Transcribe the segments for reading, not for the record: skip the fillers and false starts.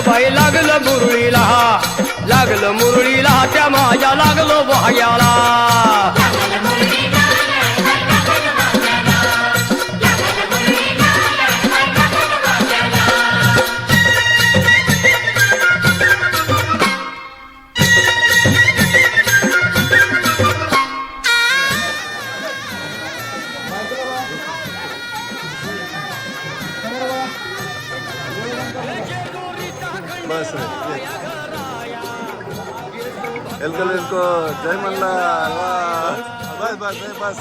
बाई लागलं मुरळीला लागलं मुरळीला त्या माझ्या लागलो भाग्याला बस एलको जय मल्ला बस बस बस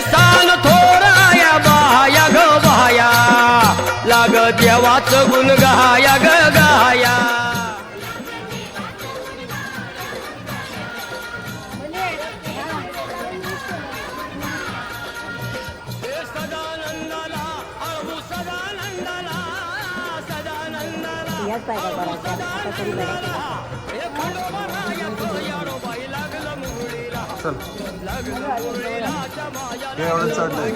सान थोडा या बाया ग बाया लाग देवाचं गुण गाया ग गाया चल हे एवढं चढलंय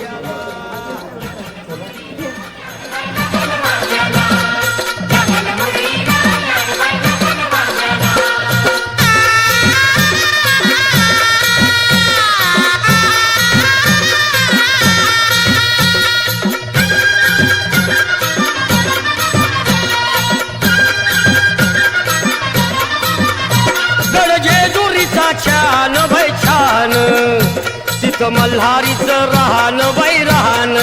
छान बाई छान तिथं मल्हारीचं राहण बाई राहण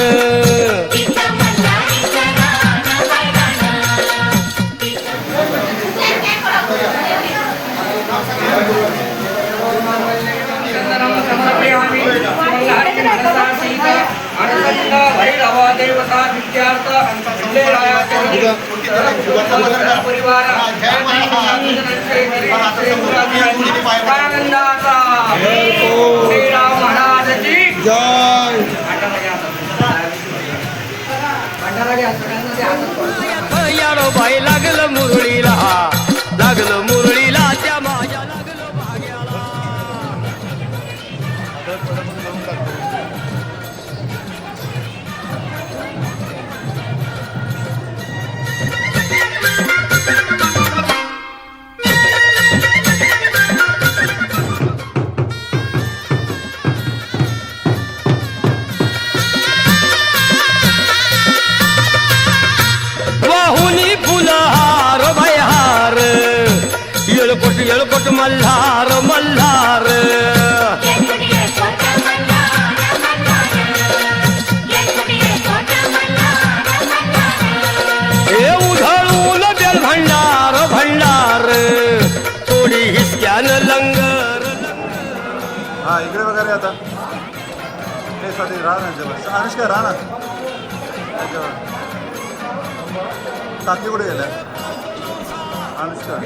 यारो बाई लागलं मुरळीला लागलं मुरळीला त्या माझ्या लागलं भाग्याला येळकोट मल्हार मल्हार हे उधळून बेल भंडार भंडार थोडी हिसक्यान लंगर हा इकडे वगैरे आता हे साठी राहा ना अनुष्का राहा ना टाकी कुठे गेल्या अनुष्का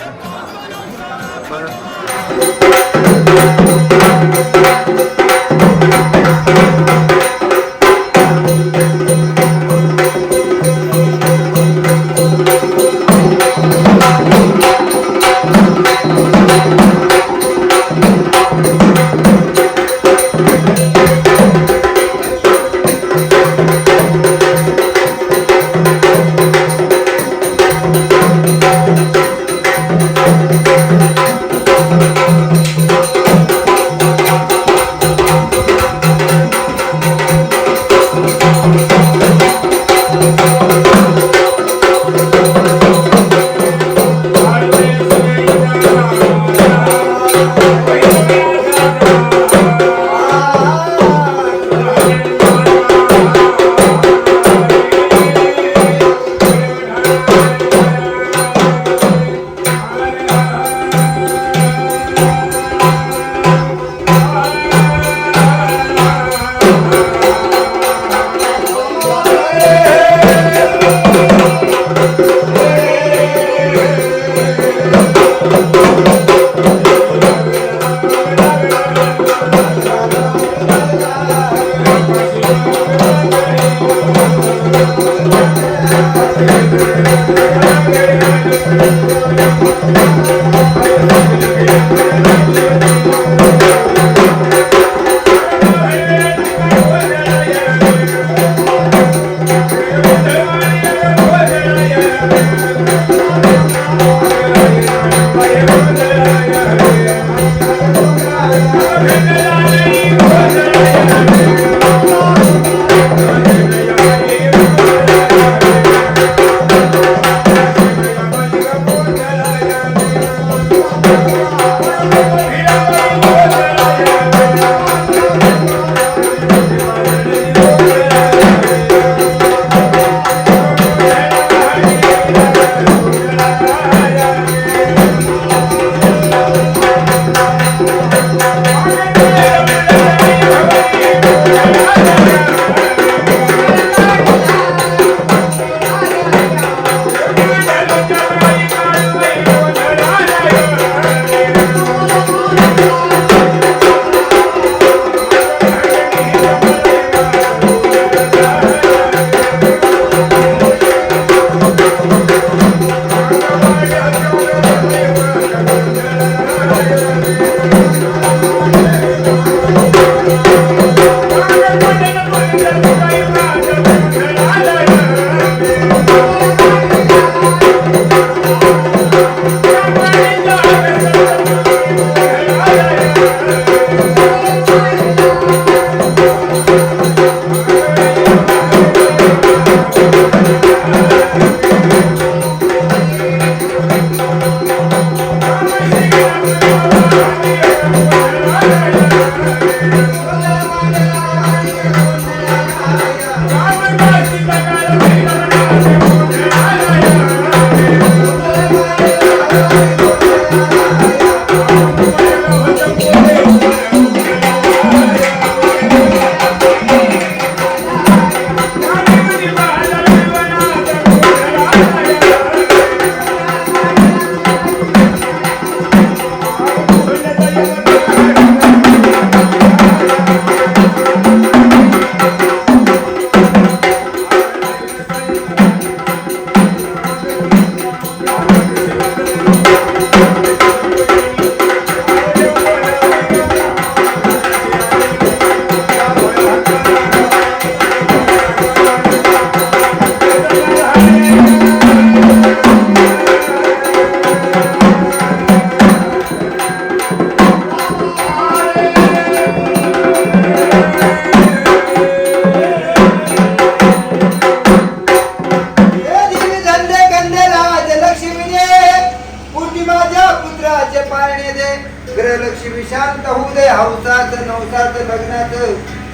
ग्रहलक्ष्मी शांत होऊ दे हौसात नवसात लग्नात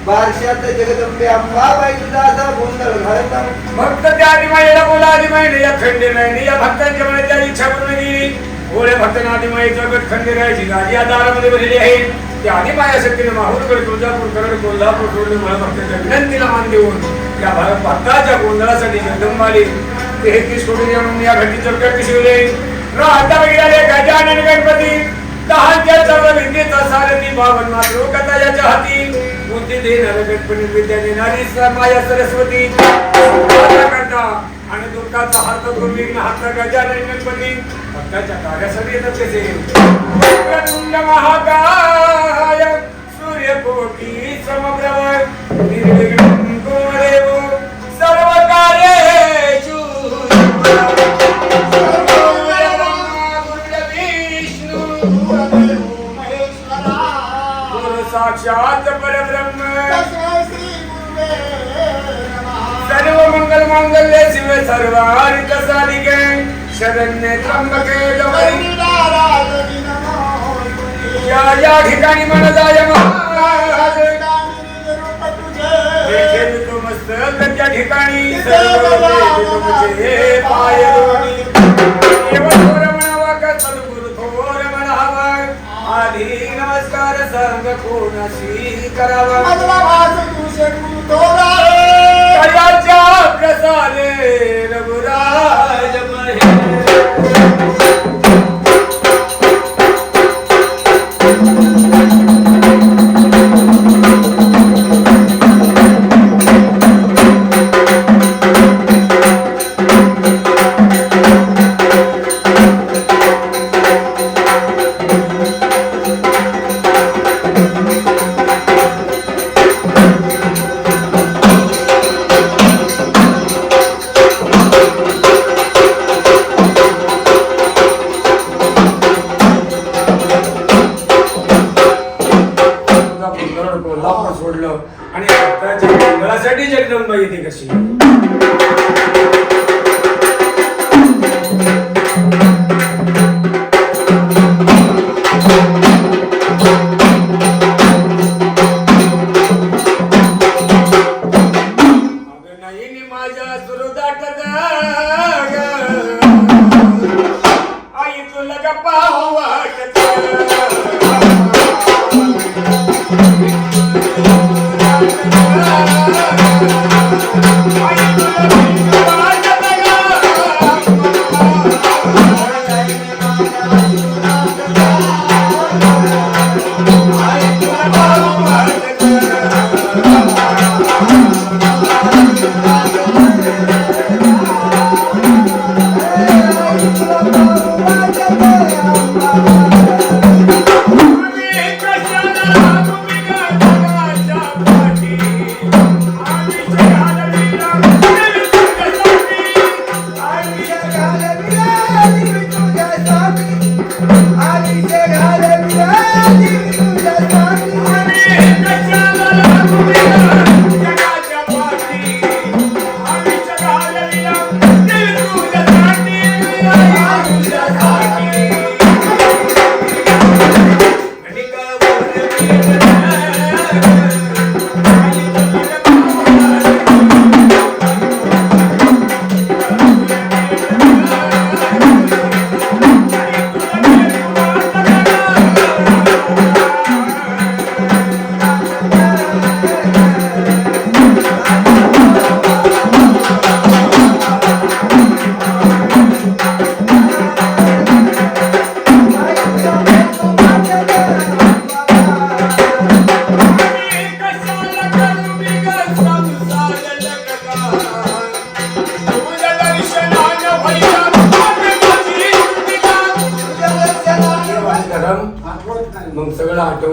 बारशात जगदंबे अंबाबाई तुझा असा गोंधळ घालत भक्त त्या आदिमाईला बोला आदिमाईने या खंडे नाही या भक्तांच्या मनात इच्छा पूर्ण केली गोळ्या भक्तांना आदिमाईचा गट खंडे राहायची गाजी या दारामध्ये बसलेली आहे त्या आदिमाया शक्तीने माहूरगड तुळजापूर करड कोल्हापूर सोडले मला भक्तांच्या विनंतीला मान देऊन या भक्ताच्या गोंधळासाठी जगदंबा आली 33 कोटी म्हणून या घटीचं गट शिवले आता गेले गजानन गणपती दहाच्या चौदा विद्येचा सारथी बावन मात्र कथा याच्या हाती बुद्धी देणार गणपती विद्या देणारी माया सरस्वती करता आणि दुःखाचा हात विघ्न हात गजानन गणपती भक्ताच्या कार्यासाठी येतात कसे वक्रतुंड महाकाय सूर्यकोटी समप्रभ निर्विघ्नं कुरुदेव सर्व कार्येषु साक्षात परब्रह्म सर्व मंगल मांगल्ये शिवे सर्वार्थ साधिके शरण्ये त्र्यंबके गौरी या ठिकाणी मन जाय महाराज देखेल तो मस्तक त्या ठिकाणी सर्व तुमचे पाय दोन्ही देवथोर म्हणावा का सद्गुरु थोर म्हणावा आधी नमस्कार संग कोणाशी करावा कयाच्या प्रसाले रघुराज सोडलं आणि भक्ताच्या मंगळासाठी जगदंबा येते कशी नाही माझ्या सुरदाट आई तुला गप्पा वाटत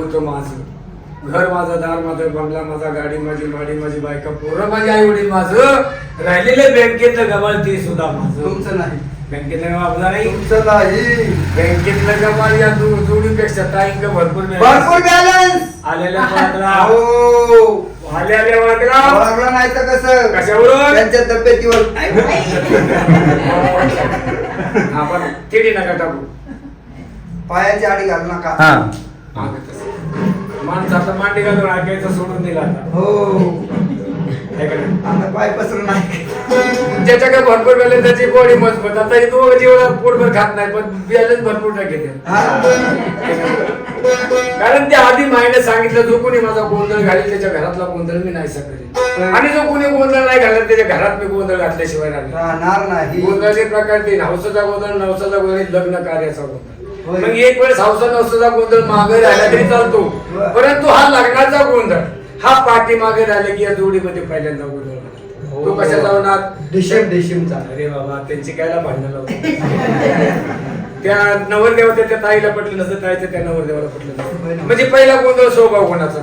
होतं माझं. घर माझं, दार माझं, बंगला माझा, गाडी माझी, माडी माझी, बायका, पोरं माझी, आई वडील माझं, राहिलेलं बँकेतलं गमाल ते सुद्धा माझं. तुमचं नाही, बँकेतलं गमाल आपला नाही. तुमचं नाही. बँकेतलं गमाल या जोडीपेक्षा ताईंक भरपूर भरपूर बॅलन्स आलेल्या पळातला. हो. आलेल्या पळातला. ओळखलं नाही तर कसं? कशावरून? त्यांच्या तब्येतीवर. आपण तिडी नका टाकू. पायाची आडी घालू नका. माणसाचा मांडी घालून ऐकायचं सोडून दिला आता. हो. है का नाही? आता पाय पसरून नाही. ज्याच्याकडे भरपूर बॅलन्स त्याची बॉडी मजबूत. आता तो जेवढा पोटभर खात नाही पण बॅलन्स भरपूर टाकेल. कारण त्या आधी माईने सांगितलं जो कोणी माझा गोंधळ घालेल त्याच्या घरातला गोंधळ मी नाही सकले. आणि जो कोणी गोंधळ नाही घालत त्याच्या घरात मी गोंधळ घातल्याशिवाय राहणार नाही. गोंधळाचे प्रकार तीन: हौसाचा गोंधळ, नवसाचा गोंधळ, लग्न कार्याचा गोंधळ. होय. मग एक वेळेस हौसा नवसाचा गोंधळ मागे राहिला तरी चालतो, परंतु हा लग्नाचा गोंधळ हा पाठी मागे राहिला की या जोडीमध्ये पहिल्यांदा गोंधळ होतो. तो कशाचा होणार? डिशमचा. अरे बाबा त्यांची कायला भांडण लावतो. त्या नवरदेवाच्या त्या ताईला पटलं नसतं, ताईचं त्या नवरदेवाला पटलं नसतं. म्हणजे पहिला गोंधळ स्वभाव कोणाचा,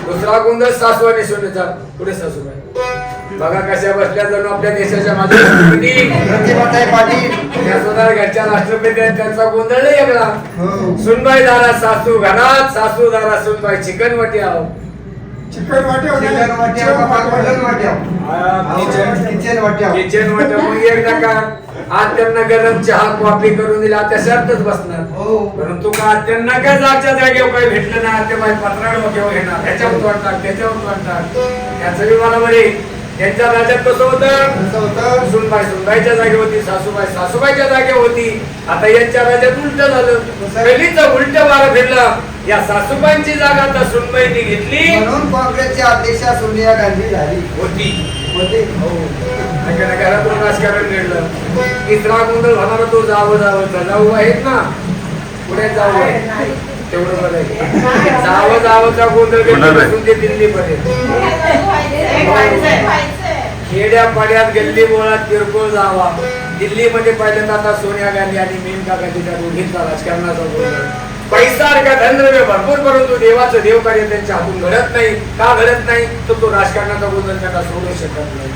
दुसरा गोंधळ सासू आणि सोनेचा. पुढे सासूबाई बघा कशा बसल्या जणू आपल्या देशाच्या माझ्या प्रतिभाताई पाटील त्या स्वतः घरच्या राष्ट्रपती आहेत, त्यांचा गोंधळ नाही वेगळा. हो. सुनबाई दारा सासू घरात, सासू दारा सुनबाई चिकन वाटी आहो. चिकन वाट्यावर मटण वाट्यावर. किचन वाट्यावर. किचन वाट्या. मग एकदा का आज त्यांना गरम चहा कॉफी करून दिला त्या शर्तच बसणार. हो. परंतु का त्यांना काय जागच्या जागेवर काही भेटलं ना ते बाई पत्राड घेऊन येणार, ह्याच्यावर वाटतात त्याच्यावर वाटतात. याचं बी मला बरे. त्यांच्या राज्यात कसं होतं? सुनबाई सुनबाईच्या जागे होती, सासूबाई सासूबाईच्या जागे होती. आता यांच्या राज्यात उलट झालं. पहिलीच उलट वारं फिरलं. या सासूबाईंची जागा आता सुनबाईंनी घेतली. म्हणून काँग्रेसच्या अध्यक्षा सोनिया गांधी झाली होती. होते. हो. घरातून राजकारण घडलं. तिसरा गोंधळ होणारा तो जावं जाऊ आहेत ना, पुढे जाऊ आहे तेवढं बरं. जावचा गोंधळ घेऊन ते दिल्लीपर्यंत. खेड्या पाड्यात गल्ली बोळात किरकोळ जावा. दिल्लीमध्ये पहिल्यांदा आता सोनिया गांधी आणि मेनका गांधीच्या दोघींचा राजकारणाचा गोंधळ. पैसा का धनद्रव्य भरपूर, परंतु देवाचं देवकार्य त्यांच्या हातून घडत नाही. का घडत नाही? तर तो राजकारणाचा गोंधळ त्यांना सोडू शकत नाही.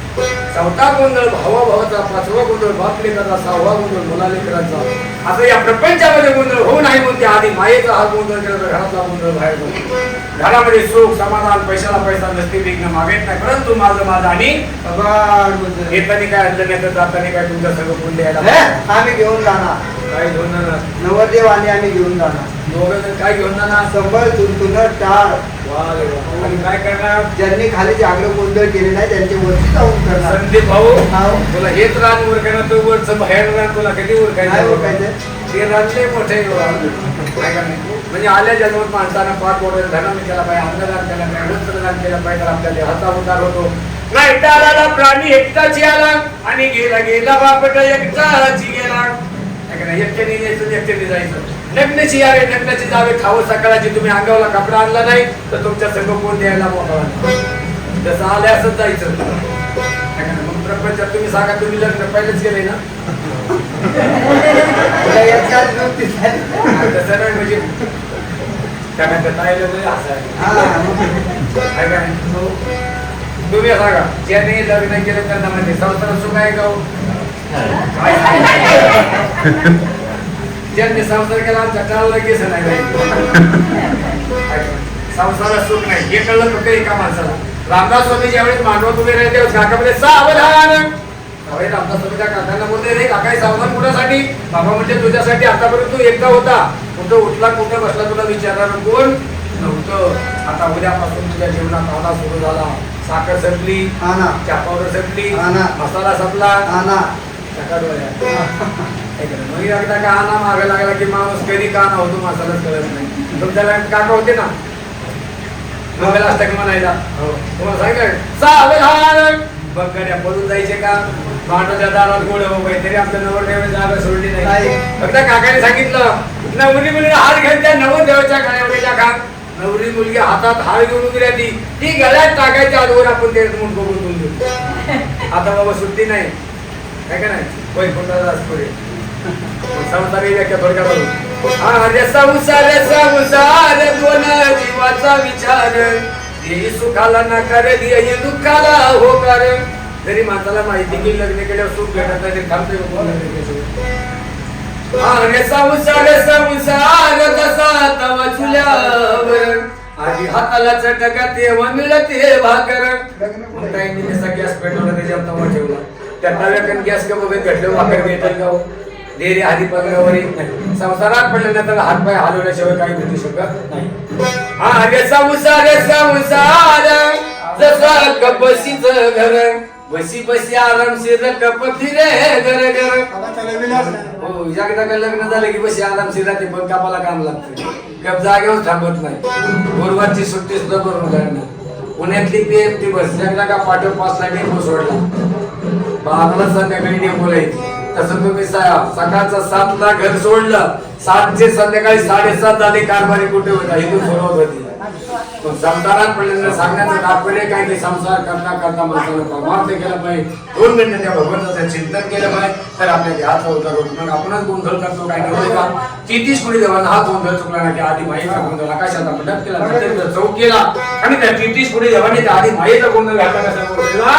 चौथा गोंधळ भावाभावाचा, पाचवा गोंधळ बाप लेकराचा, सहावा गोंधळ मुला लेकराचा. असं या प्रपंचामध्ये गोंधळ होऊ नाही म्हणते आधी मायेचा हा गोंधळ केला तर घरातला गोंधळ बाहेर पडतो. घरामध्ये सुख समाधान, पैशाला पैसा नसते, विघ्न मागत नाही, परंतु माझं आणि येतानी काय आणलं नाही तर जातानी काय तुमच्या सगळं कोण द्यायला आम्ही घेऊन जाणार. काय घेऊन जाणार? नवरदेव आणि आम्ही घेऊन जाणार. दोघं जण काय घेऊन जाणार? संबळ तुंतुनर टाळ. आणि काय करणार? ज्यांनी खाली जागरण गोंधळ केले नाही त्यांचे वरती जाऊन करणार. संदीप भाऊ हाव. तुला हेच रान उरकायला तू वरचं बाहेर रान तुला कधी नाही उरकायचं? ओळखायचं. ते रानले मोठे काय का नाही? म्हणजे आल्या जन्मात माणसानं पाठ वगैरे धनम केला पाहिजे, अन्नदान केला पाहिजे, वस्त्रदान केलं पाहिजे, तर आपल्याला हाता उतार होतो. नाही टाळाला प्राणी एकटाची आला आणि गेला बापट एकटाची गेला. एकट्याने यायचं एकट्याने जायचं. लग्नाची यावे लग्नाची जावे खावं सकाळची. तुम्ही अंगावला कपडा आणला नाही तर तुमच्या संघ कोण द्यायला मोकळा. जसं आले असंच जायचं. मग प्रपंचात तुम्ही सांगा तुम्ही लग्न पहिलेच केलंय ना? तसं नाही म्हणजे तुम्ही सांगा ज्याने लग्न केलं त्यांना म्हणजे संसारात सुख आहे का? ज्यांनी संसार केला आमच्या काळाला केस नाही, संसारात सुख नाही हे कळलं फक्त एका माणसाला. रामदास स्वामी ज्यावेळेस मांडवात उभे राहिले तेव्हा काकामध्ये सावधान. रामदास स्वामीच्या काकांना बोलते रे काका सावधान कुणासाठी? बाबा म्हणजे तुझ्यासाठी. आतापर्यंत तू एकटा होता, कुठं उठला कुठं बसला तुला विचारणार कोण नव्हतं. आता उद्यापासून तुझ्या जीवनात आला सुरू झाला. साखर संपली, चहा पावडर संपली, मसाला संपला. मग एकदा का आणा मागे लागला की माणूस कधी का ना होतो मसालाच कळत नाही. तुमच्याला काका होते ना नव्याला असतं म्हणायला तुम्हाला सांगितलं बघा पळून जायचे का? मांडवच्या दारात गोळे वगैरे तरी आपल्या नवरदेवाची जागा सोडली नाही. फक्त काकाने सांगितलं नवरी मुलीला हार घेऊन त्या नवरदेवाच्या गळ्यावरच्या का नवरी मुलगी हातात हार घेऊन उभी राहती ती गळ्यात टाकायच्या अगोदर आपण ते मुंडको गुंतून देऊ. आता बाबा सुट्टी नाही काय का नाही? संसारी व्याख्या थोडक्यात अरे संसार दोन जीवाचा विचार देई सुखाला नकार देई दुःखाला होकार. जरी माताला माहिती की लग्न केल्यावर सुख भेटत नाही थांबते. अरे संसार जसा तवा चुल्यावर आधी हाताला चटका तेव्हा मिळते भाकर. ताईंनी जसा गॅस पेटवला त्याच्यावर तवा ठेवला. त्या तव्याकडे गॅस का बघत घडलं भाकर घेतात का देरी आधी पगारावर येत नाही. संसारात पडल्यानंतर हातपाय हलवल्याशिवाय काही भेटू शकत नाही. अरे संसार जसा कपशीच घर बसी बसी आरामशीर कप फिरे घर घर. हो एकदा का लग्न झालं की बसी आरामशीर राहते पण कपाला काम लागते. कप जागेवर थांबत नाही. गुरुवारची सुट्टी सुद्धा बरोबर करणार. पुण्यातली पीएमटी बस एकदा का पाठव 5 ला डेपो सोडला 12 संध्याकाळी डेपोला येते. तसं तुम्ही सकाळचं 7 ला घर सोडलं 7 चे संध्याकाळी 7:30 झाले. कारभारी कुठे होता इथून सोडवत होती. पण संसारात पडलेलं सांगण्याचं तात्पर्य काय की संसार करता करता माणसाला परमार्थ केला पाहिजे. 2 मिनिटं त्या भगवंताचं चिंतन केलं पाहिजे तर आपल्या हात होता मग आपणच गोंधळ करतो. काय नव्हते का 33 कोटी देवांना हा गोंधळ चुकला ना की आधी माईचा गोंधळ आकाशाचा मंडप केला नंतर चौक केला आणि त्या 33 कोटी देवांनी त्या आधी माईचा गोंधळ घातला कसा बोलला.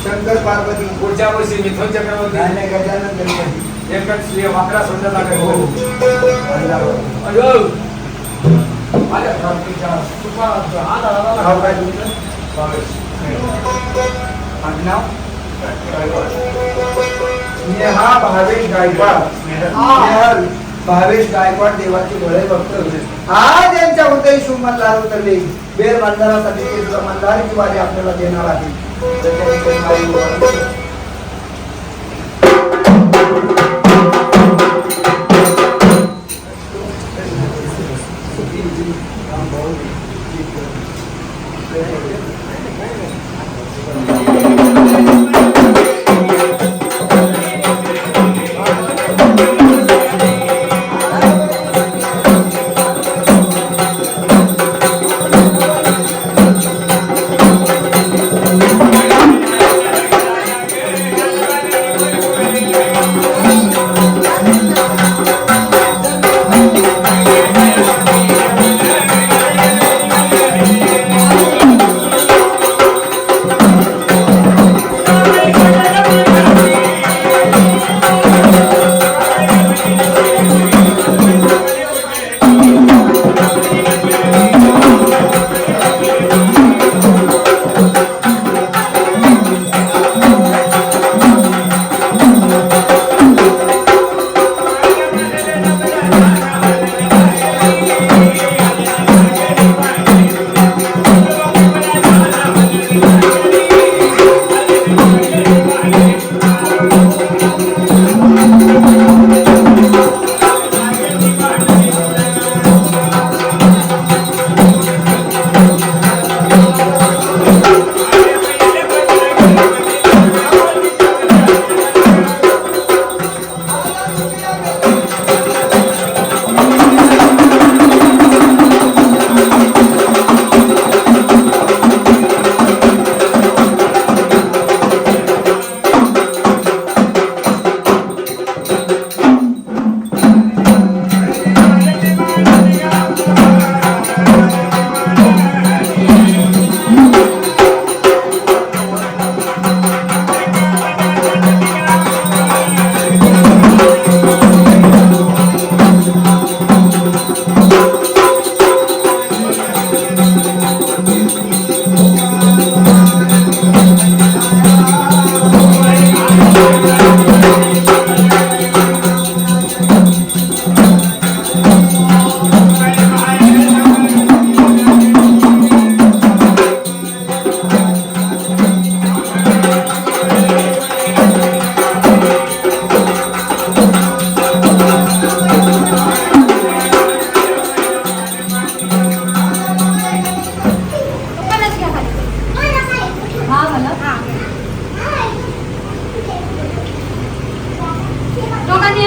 शंकर पार्वती पुढच्या वर्षी मिथुन चक्रवर्ती गजानन गणपती एकच श्री वाकरा सुंदर लागेल. भावेश गायकवाड भावेश गायकवाड देवाचे डोळे भक्त आज यांच्या उदय शुभमल्हार उतरले. बेर मंदारासाठी मल्हारीची वारी आपल्याला देणार आहे.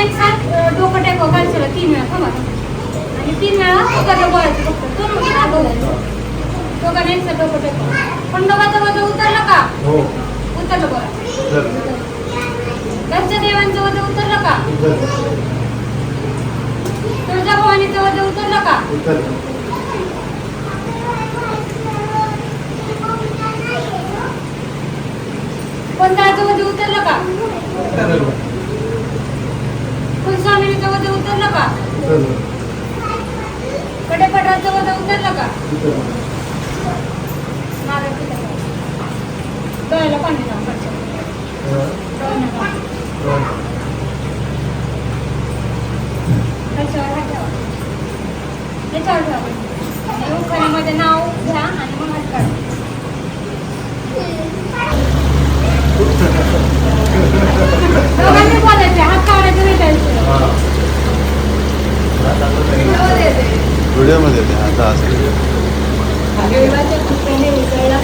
एक साथ डोकं टेकव खालच्याला 3 वेळा थांबा आणि 3 वेळा उतरलं बोलायचं फक्त 2 मिनिटं नाही बोलायचं दोघांनी एक साथ डोकं टेकव खंडोबाचं वजन उतरलं का हो उतरलं बोला उतरलं. घरच्या देवांचं वजन उतरलं का उतरलं. तुळजाभवानीचं वजन उतरलं का उतरलं. पंधराचं वजन उतरलं का उतरलं. कुलस्वामिनीचं वजन उतरलं का उतरलं. कडेपठारचं वजन उतरलं का उतरलं. मागं फिरलं का? डोळ्याला पाणी लावा खालच्या. डोळ्यांना पाणी. खालच्यावर हात ठेवा. याच्यावर ठेवा. आणि उखाण्यामध्ये नाव घ्या आणि मग हात काढा. दोघांनी बोलायचे हात काढायचे नाही त्यांचे. व्हिडिओमध्ये ते आता असं देवाच्या कृपेने उजळला